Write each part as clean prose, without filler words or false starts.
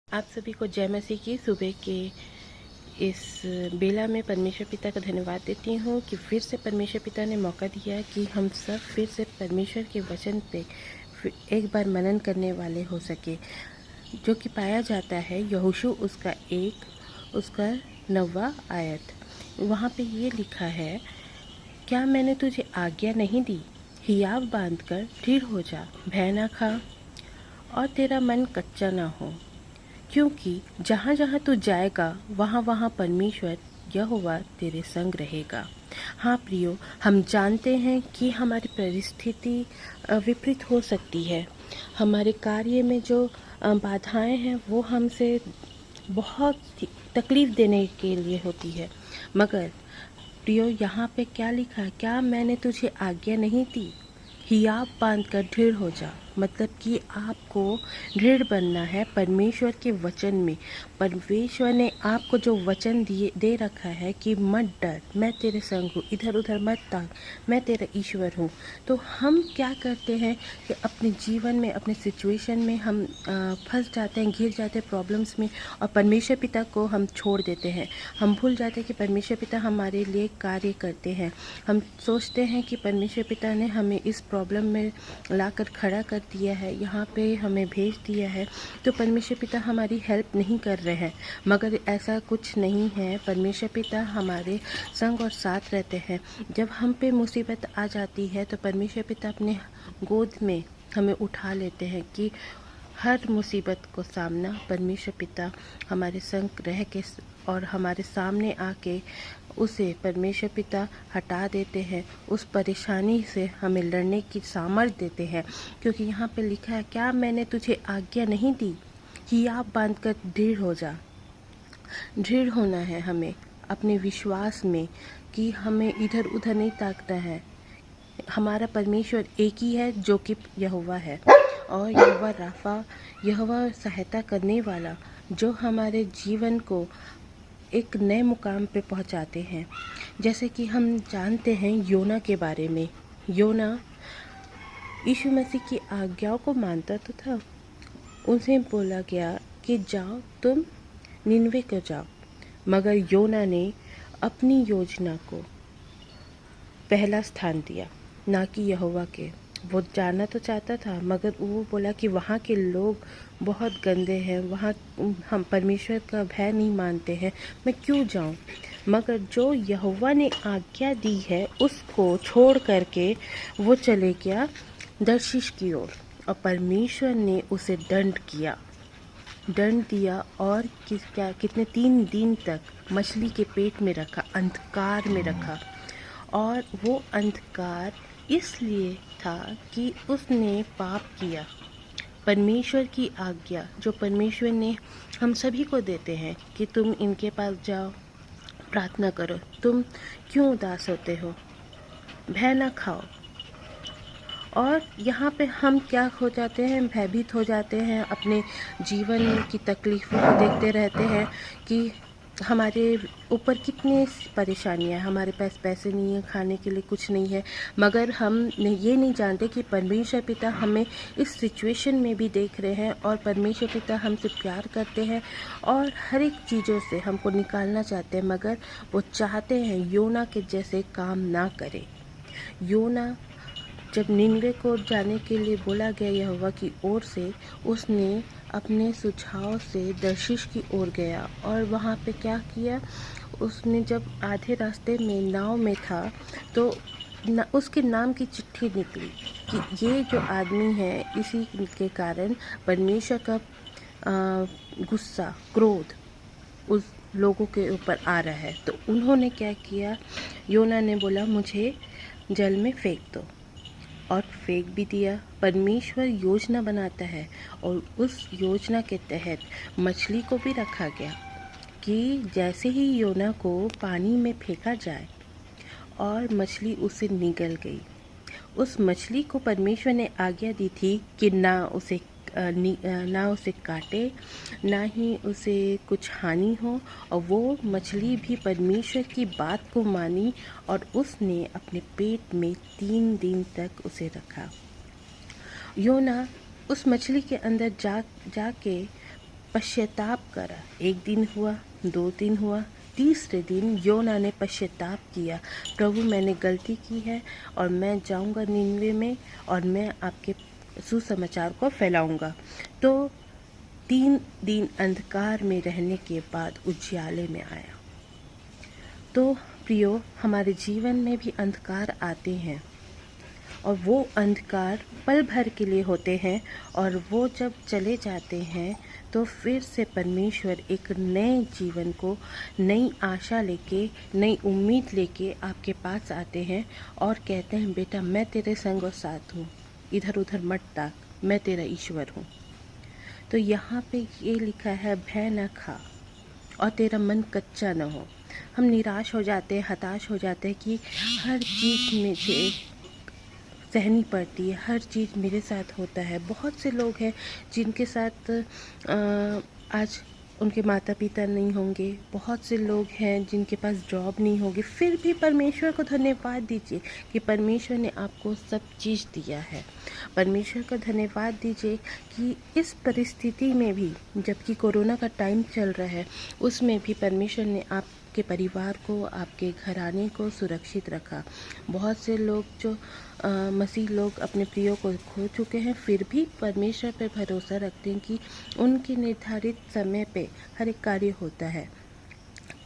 आप सभी को जय मसीह की सुबह के इस बेला में परमेश्वर पिता का धन्यवाद देती हूँ कि फिर से परमेश्वर पिता ने मौका दिया कि हम सब फिर से परमेश्वर के वचन पे एक बार मनन करने वाले हो सके, जो कि पाया जाता है यहोशू उसका 9वां आयत। वहाँ पे ये लिखा है, क्या मैंने तुझे आज्ञा नहीं दी, हियाव बांध कर दृढ़ हो जा, भय न खा और तेरा मन कच्चा न हो, क्योंकि जहाँ जहाँ तू जाएगा वहाँ वहाँ परमेश्वर यहोवा तेरे संग रहेगा। हाँ प्रियो, हम जानते हैं कि हमारी परिस्थिति विपरीत हो सकती है। हमारे कार्य में जो बाधाएं हैं वो हमसे बहुत तकलीफ़ देने के लिए होती है, मगर प्रियो यहाँ पे क्या लिखा है, क्या मैंने तुझे आज्ञा नहीं दी, हियाव बांध कर दृढ़ हो जा। मतलब कि आपको दृढ़ बनना है परमेश्वर के वचन में। परमेश्वर ने आपको जो वचन दे रखा है कि मत डर, मैं तेरे संग हूँ, इधर उधर मत ताक, मैं तेरा ईश्वर हूँ। तो हम क्या करते हैं कि अपने जीवन में, अपने सिचुएशन में हम फंस जाते हैं, घिर जाते हैं प्रॉब्लम्स में, और परमेश्वर पिता को हम छोड़ देते हैं। हम भूल जाते हैं कि परमेश्वर पिता हमारे लिए कार्य करते हैं। हम सोचते हैं कि परमेश्वर पिता ने हमें इस प्रॉब्लम में लाकर खड़ा कर दिया है, यहाँ पे हमें भेज दिया है, तो परमेश्वर पिता हमारी हेल्प नहीं कर रहे हैं। मगर ऐसा कुछ नहीं है। परमेश्वर पिता हमारे संग और साथ रहते हैं। जब हम पे मुसीबत आ जाती है तो परमेश्वर पिता अपने गोद में हमें उठा लेते हैं कि हर मुसीबत को सामना परमेश्वर पिता हमारे संग रह के और हमारे सामने आके उसे परमेश्वर पिता हटा देते हैं। उस परेशानी से हमें लड़ने की सामर्थ देते हैं, क्योंकि यहाँ पे लिखा है, क्या मैंने तुझे आज्ञा नहीं दी, हियाव बांध कर दृढ़ हो जा। दृढ़ होना है हमें अपने विश्वास में कि हमें इधर उधर नहीं ताकना है। हमारा परमेश्वर एक ही है जो कि यहोवा है, और यहोवा राफा, यहोवा सहायता करने वाला, जो हमारे जीवन को एक नए मुकाम पे पहुंचाते हैं। जैसे कि हम जानते हैं योना के बारे में। योना यीशु मसीह की आज्ञाओं को मानता तो था। उनसे बोला गया कि जाओ, तुम निनवे को जाओ, मगर योना ने अपनी योजना को पहला स्थान दिया, ना कि यहोवा के। वो जाना तो चाहता था, मगर वो बोला कि वहाँ के लोग बहुत गंदे हैं, वहाँ हम परमेश्वर का भय नहीं मानते हैं, मैं क्यों जाऊँ। मगर जो यहोवा ने आज्ञा दी है उसको छोड़ करके वो चले गया दर्शिश की ओर, और परमेश्वर ने उसे दंड दिया, और कितने 3 दिन तक मछली के पेट में रखा, अंधकार में रखा। और वो अंधकार इसलिए था कि उसने पाप किया। परमेश्वर की आज्ञा जो परमेश्वर ने हम सभी को देते हैं कि तुम इनके पास जाओ, प्रार्थना करो, तुम क्यों उदास होते हो, भय न खाओ। और यहाँ पे हम क्या हो जाते हैं, भयभीत हो जाते हैं, अपने जीवन की तकलीफ़ों को देखते रहते हैं कि हमारे ऊपर कितनी परेशानियाँ, हमारे पास पैसे नहीं है, खाने के लिए कुछ नहीं है, मगर हम ये नहीं जानते कि परमेश्वर पिता हमें इस सिचुएशन में भी देख रहे हैं, और परमेश्वर पिता हमसे प्यार करते हैं और हर एक चीज़ों से हमको निकालना चाहते हैं, मगर वो चाहते हैं योना के जैसे काम ना करें। योना जब निनवे को जाने के लिए बोला गया यहोवा की ओर से, उसने अपने सुझाव से दर्शिश की ओर गया, और वहाँ पे क्या किया, उसने जब आधे रास्ते में नाव में था तो उसके नाम की चिट्ठी निकली कि ये जो आदमी है, इसी के कारण परमेश्वर का गुस्सा, क्रोध उस लोगों के ऊपर आ रहा है। तो उन्होंने क्या किया, योना ने बोला मुझे जल में फेंक दो, और फेंक भी दिया। परमेश्वर योजना बनाता है, और उस योजना के तहत मछली को भी रखा गया कि जैसे ही योना को पानी में फेंका जाए और मछली उससे निगल गई। उस मछली को परमेश्वर ने आज्ञा दी थी कि ना उसे काटे, ना ही उसे कुछ हानि हो, और वो मछली भी परमेश्वर की बात को मानी, और उसने अपने पेट में 3 दिन तक उसे रखा। योना उस मछली के अंदर जाके पश्चाताप करा। 1 दिन हुआ, 2 दिन हुआ, तीसरे दिन योना ने पश्चाताप किया, प्रभु मैंने गलती की है और मैं जाऊंगा निनवे में और मैं आपके सुसमाचार को फैलाऊंगा। तो 3 दिन अंधकार में रहने के बाद उजियाले में आया। तो प्रियो, हमारे जीवन में भी अंधकार आते हैं और वो अंधकार पल भर के लिए होते हैं और वो जब चले जाते हैं तो फिर से परमेश्वर एक नए जीवन को, नई आशा लेके, नई उम्मीद लेके आपके पास आते हैं और कहते हैं बेटा मैं तेरे संग और साथ हूँ, इधर उधर मत ताक, मैं तेरा ईश्वर हूँ। तो यहाँ पे ये लिखा है भय न खा और तेरा मन कच्चा न हो। हम निराश हो जाते हैं, हताश हो जाते हैं कि हर चीज़ मुझे सहनी पड़ती है, हर चीज़ मेरे साथ होता है। बहुत से लोग हैं जिनके साथ आज उनके माता पिता नहीं होंगे, बहुत से लोग हैं जिनके पास जॉब नहीं होगी, फिर भी परमेश्वर को धन्यवाद दीजिए कि परमेश्वर ने आपको सब चीज़ दिया है। परमेश्वर को धन्यवाद दीजिए कि इस परिस्थिति में भी, जबकि कोरोना का टाइम चल रहा है, उसमें भी परमेश्वर ने आपके परिवार को, आपके घराने को सुरक्षित रखा। बहुत से लोग जो मसीह लोग अपने प्रियो को खो चुके हैं, फिर भी परमेश्वर पर भरोसा रखते हैं कि उनके निर्धारित समय पे हर एक कार्य होता है।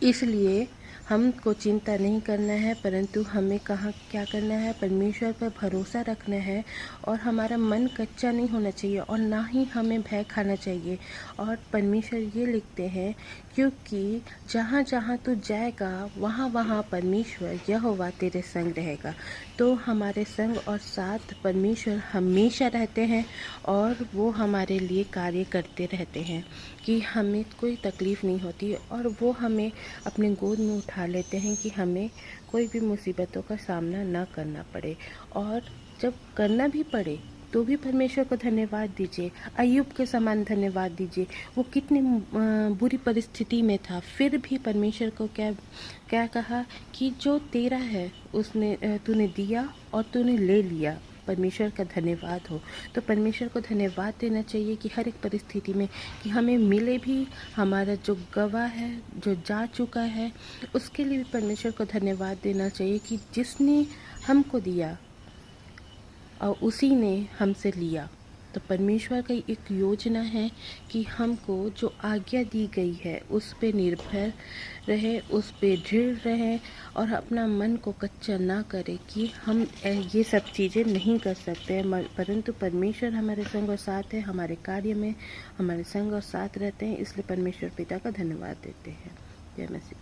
इसलिए हमको चिंता नहीं करना है, परंतु हमें क्या करना है, परमेश्वर पर भरोसा रखना है और हमारा मन कच्चा नहीं होना चाहिए और ना ही हमें भय खाना चाहिए। और परमेश्वर ये लिखते हैं क्योंकि जहाँ जहाँ तू जाएगा वहाँ वहाँ परमेश्वर यहोवा तेरे संग रहेगा। तो हमारे संग और साथ परमेश्वर हमेशा रहते हैं और वो हमारे लिए कार्य करते रहते हैं कि हमें कोई तकलीफ़ नहीं होती और वो हमें अपने गोद में उठा लेते हैं कि हमें कोई भी मुसीबतों का सामना ना करना पड़े। और जब करना भी पड़े तो भी परमेश्वर को धन्यवाद दीजिए। अय्यूब के समान धन्यवाद दीजिए। वो कितनी बुरी परिस्थिति में था, फिर भी परमेश्वर को क्या कहा कि जो तेरा है उसने तूने दिया और तूने ले लिया। परमेश्वर का धन्यवाद हो। तो परमेश्वर को धन्यवाद देना चाहिए कि हर एक परिस्थिति में कि हमें मिले भी, हमारा जो गवाह है, जो जा चुका है, उसके लिए भी परमेश्वर को धन्यवाद देना चाहिए कि जिसने हमको दिया और उसी ने हमसे लिया। तो परमेश्वर की एक योजना है कि हमको जो आज्ञा दी गई है उस पे निर्भर रहे, उस पे दृढ़ रहे और अपना मन को कच्चा ना करे कि हम ये सब चीज़ें नहीं कर सकते हैं, परंतु परमेश्वर हमारे संग और साथ है, हमारे कार्य में हमारे संग और साथ रहते हैं। इसलिए परमेश्वर पिता का धन्यवाद देते हैं। जय मसीह।